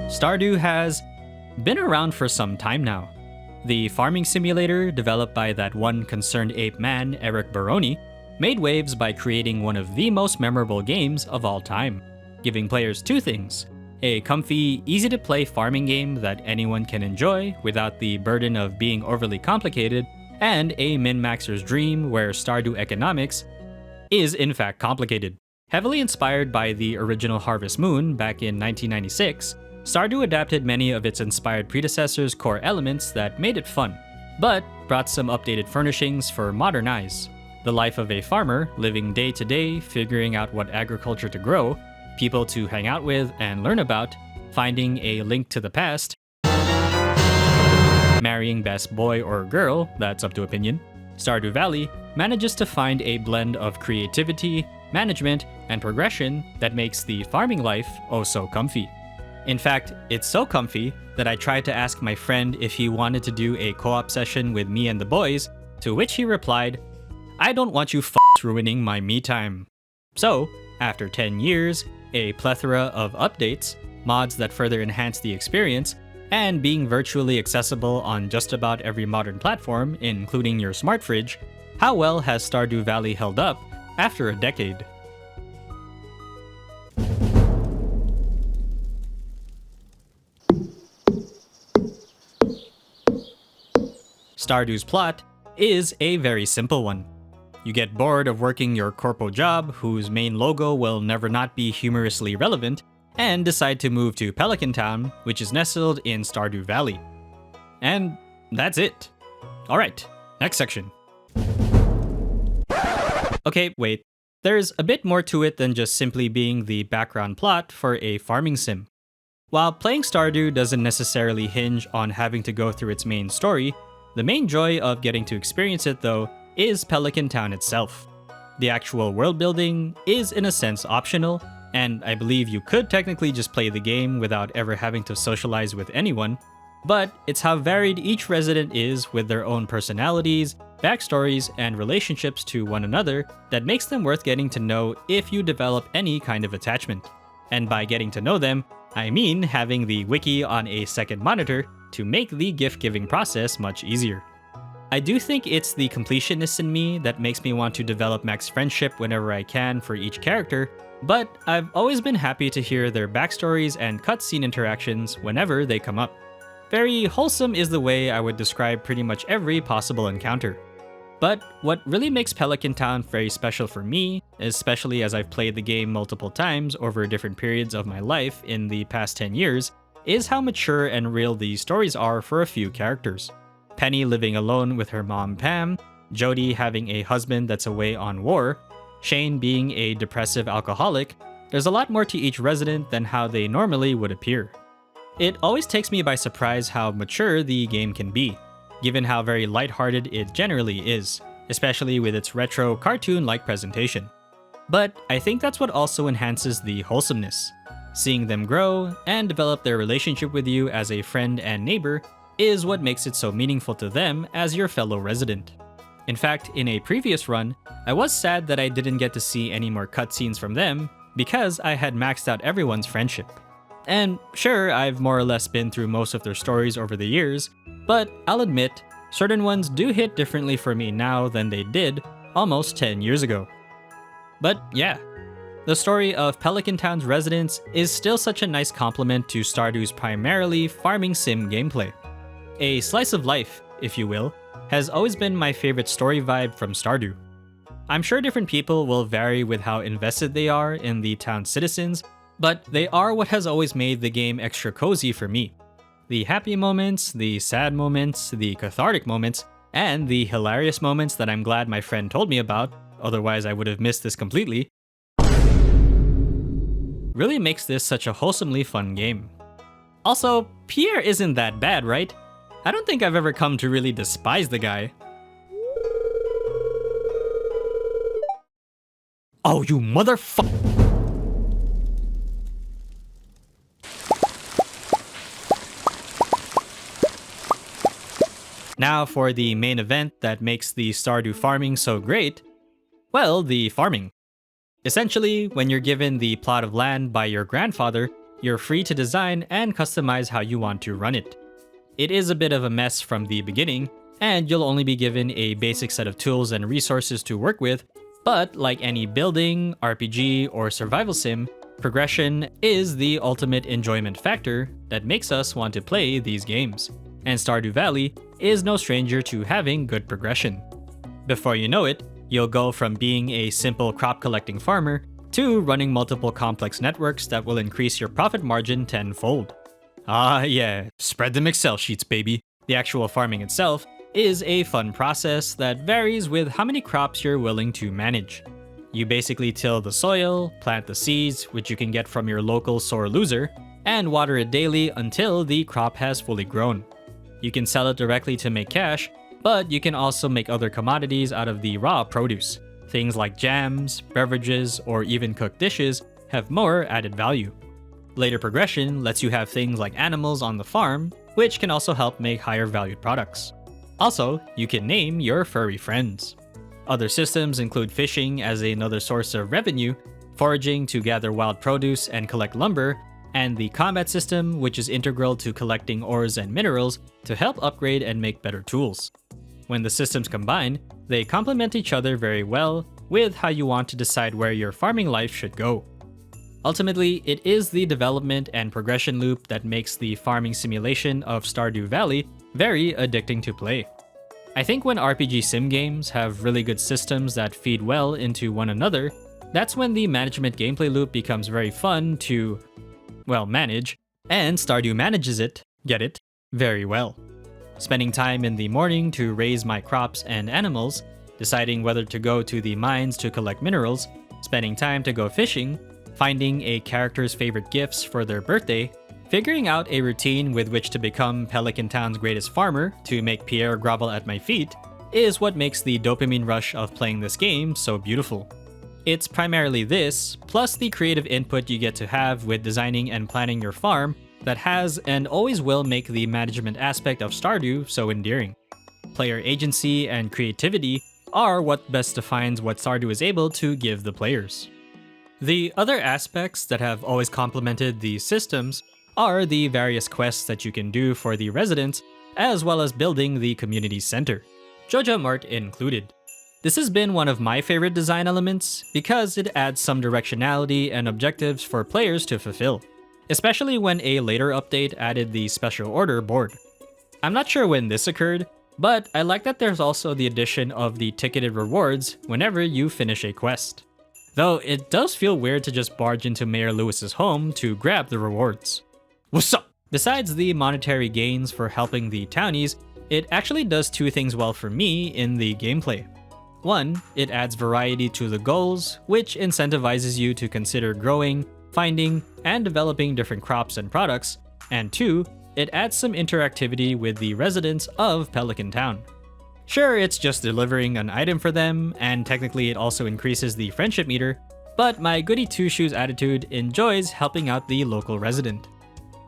Stardew has been around for some time now. The farming simulator, developed by that one concerned ape man, Eric Baroni, made waves by creating one of the most memorable games of all time, giving players two things: a comfy, easy-to-play farming game that anyone can enjoy without the burden of being overly complicated, and a min-maxer's dream where Stardew economics is in fact complicated. Heavily inspired by the original Harvest Moon back in 1996, Stardew adapted many of its inspired predecessors' core elements that made it fun, but brought some updated furnishings for modern eyes. The life of a farmer, living day to day, figuring out what agriculture to grow, people to hang out with and learn about, finding a link to the past, marrying best boy or girl, that's up to opinion. Stardew Valley manages to find a blend of creativity, management, and progression that makes the farming life oh so comfy. In fact, it's so comfy that I tried to ask my friend if he wanted to do a co-op session with me and the boys, to which he replied, "I don't want you ruining my me time." So, after 10 years, a plethora of updates, mods that further enhance the experience, and being virtually accessible on just about every modern platform, including your smart fridge, how well has Stardew Valley held up after a decade? Stardew's plot is a very simple one. You get bored of working your corpo job, whose main logo will never not be humorously relevant, and decide to move to Pelican Town, which is nestled in Stardew Valley. And that's it. Alright, next section. Okay, wait. There's a bit more to it than just simply being the background plot for a farming sim. While playing Stardew doesn't necessarily hinge on having to go through its main story, the main joy of getting to experience it, though, is Pelican Town itself. The actual world building is in a sense optional, and I believe you could technically just play the game without ever having to socialize with anyone, but it's how varied each resident is with their own personalities, backstories, and relationships to one another that makes them worth getting to know if you develop any kind of attachment. And by getting to know them, I mean having the wiki on a second monitor to make the gift-giving process much easier. I do think it's the completionist in me that makes me want to develop max friendship whenever I can for each character, but I've always been happy to hear their backstories and cutscene interactions whenever they come up. Very wholesome is the way I would describe pretty much every possible encounter. But what really makes Pelican Town very special for me, especially as I've played the game multiple times over different periods of my life in the past 10 years, is how mature and real these stories are for a few characters. Penny living alone with her mom Pam, Jody having a husband that's away on war, Shane being a depressive alcoholic. There's a lot more to each resident than how they normally would appear. It always takes me by surprise how mature the game can be, given how very lighthearted it generally is, especially with its retro cartoon-like presentation. But I think that's what also enhances the wholesomeness. Seeing them grow and develop their relationship with you as a friend and neighbor is what makes it so meaningful to them as your fellow resident. In fact, in a previous run, I was sad that I didn't get to see any more cutscenes from them because I had maxed out everyone's friendship. And sure, I've more or less been through most of their stories over the years, but I'll admit, certain ones do hit differently for me now than they did almost 10 years ago. But yeah, the story of Pelican Town's residents is still such a nice complement to Stardew's primarily farming sim gameplay. A slice of life, if you will, has always been my favorite story vibe from Stardew. I'm sure different people will vary with how invested they are in the town's citizens, but they are what has always made the game extra cozy for me. The happy moments, the sad moments, the cathartic moments, and the hilarious moments that I'm glad my friend told me about, otherwise I would have missed this completely, really makes this such a wholesomely fun game. Also, Pierre isn't that bad, right? I don't think I've ever come to really despise the guy. Oh, you motherfucker! Now for the main event that makes the Stardew farming so great. Well, the farming. Essentially, when you're given the plot of land by your grandfather, you're free to design and customize how you want to run it. It is a bit of a mess from the beginning, and you'll only be given a basic set of tools and resources to work with, but like any building, RPG, or survival sim, progression is the ultimate enjoyment factor that makes us want to play these games, and Stardew Valley is no stranger to having good progression. Before you know it, you'll go from being a simple crop collecting farmer to running multiple complex networks that will increase your profit margin tenfold. Ah yeah, spread them Excel sheets, baby. The actual farming itself is a fun process that varies with how many crops you're willing to manage. You basically till the soil, plant the seeds, which you can get from your local sore loser, and water it daily until the crop has fully grown. You can sell it directly to make cash, but you can also make other commodities out of the raw produce. Things like jams, beverages, or even cooked dishes have more added value. Later progression lets you have things like animals on the farm, which can also help make higher valued products. Also, you can name your furry friends. Other systems include fishing as another source of revenue, foraging to gather wild produce and collect lumber, and the combat system, which is integral to collecting ores and minerals to help upgrade and make better tools. When the systems combine, they complement each other very well with how you want to decide where your farming life should go. Ultimately, it is the development and progression loop that makes the farming simulation of Stardew Valley very addicting to play. I think when RPG sim games have really good systems that feed well into one another, that's when the management gameplay loop becomes very fun to, well, manage, and Stardew manages it, get it, very well. Spending time in the morning to raise my crops and animals, deciding whether to go to the mines to collect minerals, spending time to go fishing, finding a character's favorite gifts for their birthday, figuring out a routine with which to become Pelican Town's greatest farmer to make Pierre grovel at my feet, is what makes the dopamine rush of playing this game so beautiful. It's primarily this, plus the creative input you get to have with designing and planning your farm, that has and always will make the management aspect of Stardew so endearing. Player agency and creativity are what best defines what Stardew is able to give the players. The other aspects that have always complemented these systems are the various quests that you can do for the residents, as well as building the community center, Joja Mart included. This has been one of my favorite design elements because it adds some directionality and objectives for players to fulfill, especially when a later update added the special order board. I'm not sure when this occurred, but I like that there's also the addition of the ticketed rewards whenever you finish a quest. Though it does feel weird to just barge into Mayor Lewis's home to grab the rewards. What's up? Besides the monetary gains for helping the townies, it actually does two things well for me in the gameplay. One, it adds variety to the goals, which incentivizes you to consider growing, finding, and developing different crops and products, and two, it adds some interactivity with the residents of Pelican Town. Sure, it's just delivering an item for them, and technically it also increases the friendship meter, but my goody two-shoes attitude enjoys helping out the local resident.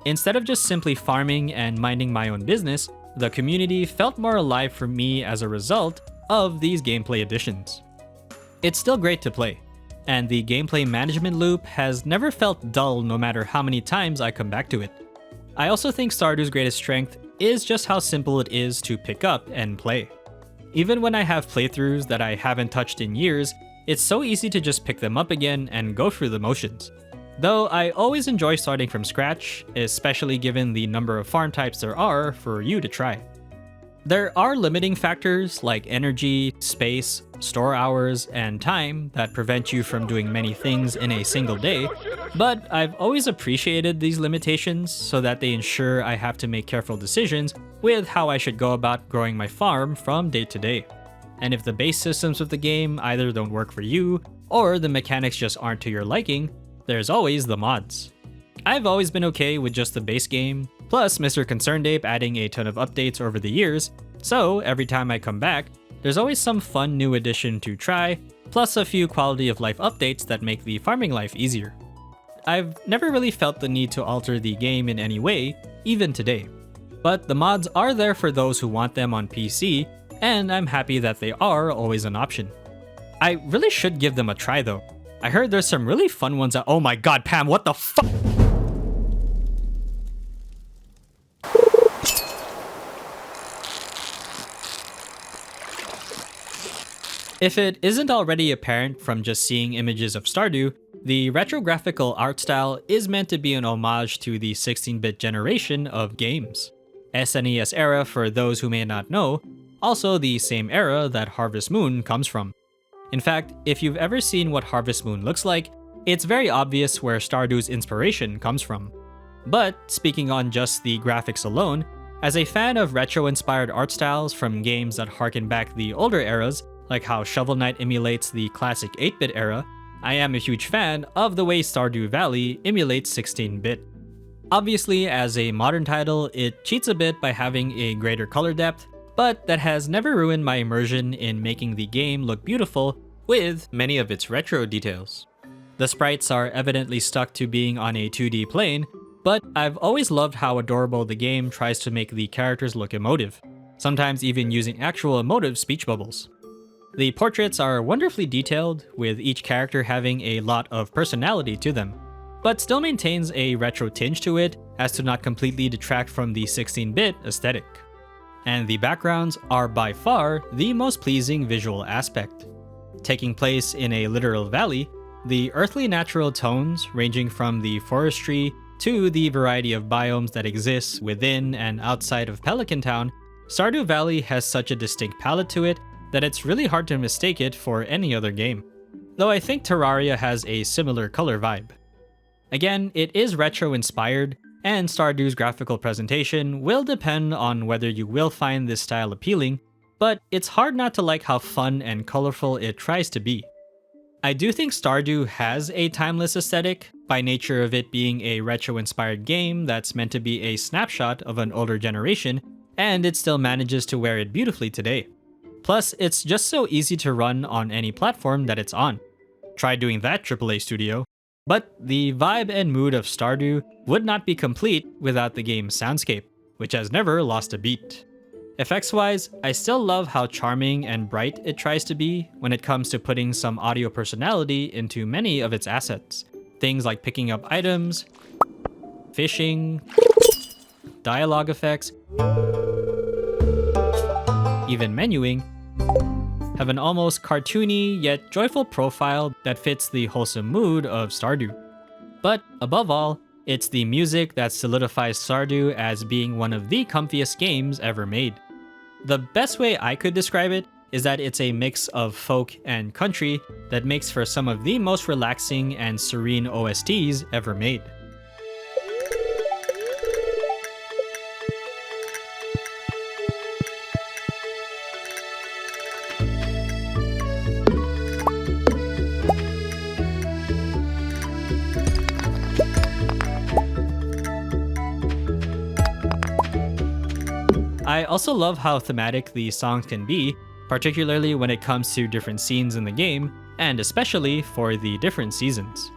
Instead of just simply farming and minding my own business, the community felt more alive for me as a result of these gameplay additions. It's still great to play, and the gameplay management loop has never felt dull no matter how many times I come back to it. I also think Stardew's greatest strength is just how simple it is to pick up and play. Even when I have playthroughs that I haven't touched in years, it's so easy to just pick them up again and go through the motions. Though I always enjoy starting from scratch, especially given the number of farm types there are for you to try. There are limiting factors like energy, space, store hours, and time that prevent you from doing many things in a single day, but I've always appreciated these limitations so that they ensure I have to make careful decisions with how I should go about growing my farm from day to day. And if the base systems of the game either don't work for you, or the mechanics just aren't to your liking, there's always the mods. I've always been okay with just the base game, plus Mr. Concerned Ape adding a ton of updates over the years, so every time I come back, there's always some fun new addition to try, plus a few quality of life updates that make the farming life easier. I've never really felt the need to alter the game in any way, even today. But the mods are there for those who want them on PC, and I'm happy that they are always an option. I really should give them a try though. I heard there's some really fun ones out. Oh my god, Pam, what the fuck? If it isn't already apparent from just seeing images of Stardew, the retrographical art style is meant to be an homage to the 16-bit generation of games. SNES era for those who may not know, also the same era that Harvest Moon comes from. In fact, if you've ever seen what Harvest Moon looks like, it's very obvious where Stardew's inspiration comes from. But speaking on just the graphics alone, as a fan of retro-inspired art styles from games that harken back the older eras, like how Shovel Knight emulates the classic 8-bit era, I am a huge fan of the way Stardew Valley emulates 16-bit. Obviously, as a modern title, it cheats a bit by having a greater color depth, but that has never ruined my immersion in making the game look beautiful with many of its retro details. The sprites are evidently stuck to being on a 2D plane, but I've always loved how adorable the game tries to make the characters look emotive, sometimes even using actual emotive speech bubbles. The portraits are wonderfully detailed, with each character having a lot of personality to them, but still maintains a retro tinge to it as to not completely detract from the 16-bit aesthetic. And the backgrounds are by far the most pleasing visual aspect. Taking place in a literal valley, the earthly natural tones ranging from the forestry to the variety of biomes that exist within and outside of Pelican Town, Stardew Valley has such a distinct palette to it that it's really hard to mistake it for any other game. Though I think Terraria has a similar color vibe. Again, it is retro-inspired, and Stardew's graphical presentation will depend on whether you will find this style appealing, but it's hard not to like how fun and colorful it tries to be. I do think Stardew has a timeless aesthetic, by nature of it being a retro-inspired game that's meant to be a snapshot of an older generation, and it still manages to wear it beautifully today. Plus, it's just so easy to run on any platform that it's on. Try doing that, AAA studio. But the vibe and mood of Stardew would not be complete without the game's soundscape, which has never lost a beat. Effects-wise, I still love how charming and bright it tries to be when it comes to putting some audio personality into many of its assets. Things like picking up items, fishing, dialogue effects, even menuing, have an almost cartoony yet joyful profile that fits the wholesome mood of Stardew. But above all, it's the music that solidifies Stardew as being one of the comfiest games ever made. The best way I could describe it is that it's a mix of folk and country that makes for some of the most relaxing and serene OSTs ever made. I also love how thematic the songs can be, particularly when it comes to different scenes in the game, and especially for the different seasons.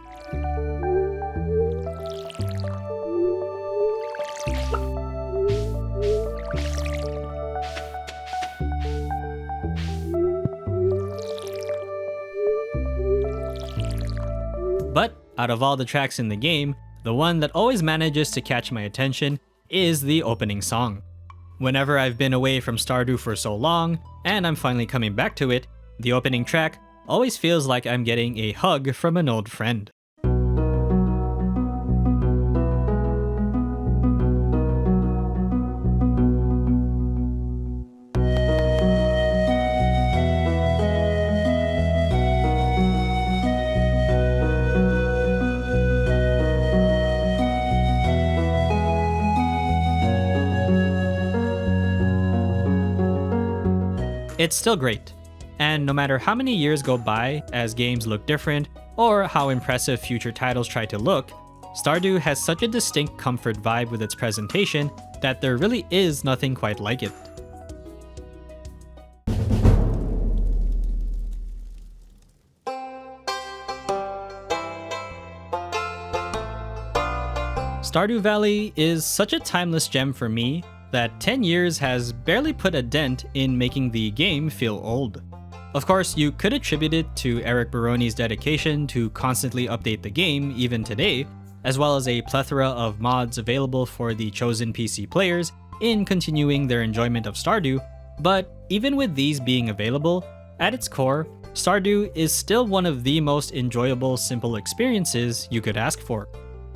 But out of all the tracks in the game, the one that always manages to catch my attention is the opening song. Whenever I've been away from Stardew for so long, and I'm finally coming back to it, the opening track always feels like I'm getting a hug from an old friend. It's still great, and no matter how many years go by as games look different or how impressive future titles try to look, Stardew has such a distinct comfort vibe with its presentation that there really is nothing quite like it. Stardew Valley is such a timeless gem for me that 10 years has barely put a dent in making the game feel old. Of course, you could attribute it to Eric Baroni's dedication to constantly update the game even today, as well as a plethora of mods available for the chosen PC players in continuing their enjoyment of Stardew, but even with these being available, At its core, Stardew is still one of the most enjoyable simple experiences you could ask for.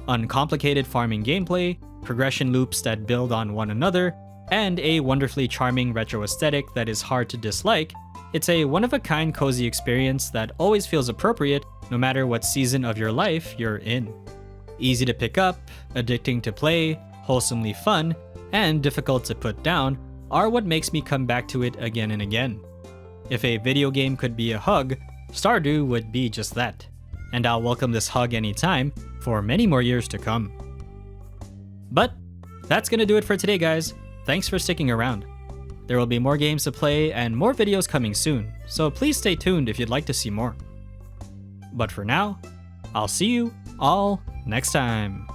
Uncomplicated farming gameplay, progression loops that build on one another, and a wonderfully charming retro aesthetic that is hard to dislike, it's a one-of-a-kind cozy experience that always feels appropriate no matter what season of your life you're in. Easy to pick up, addicting to play, wholesomely fun, and difficult to put down are what makes me come back to it again and again. If a video game could be a hug, Stardew would be just that. And I'll welcome this hug anytime for many more years to come. But that's gonna do it for today, guys. Thanks for sticking around. There will be more games to play and more videos coming soon, so please stay tuned if you'd like to see more. But for now, I'll see you all next time.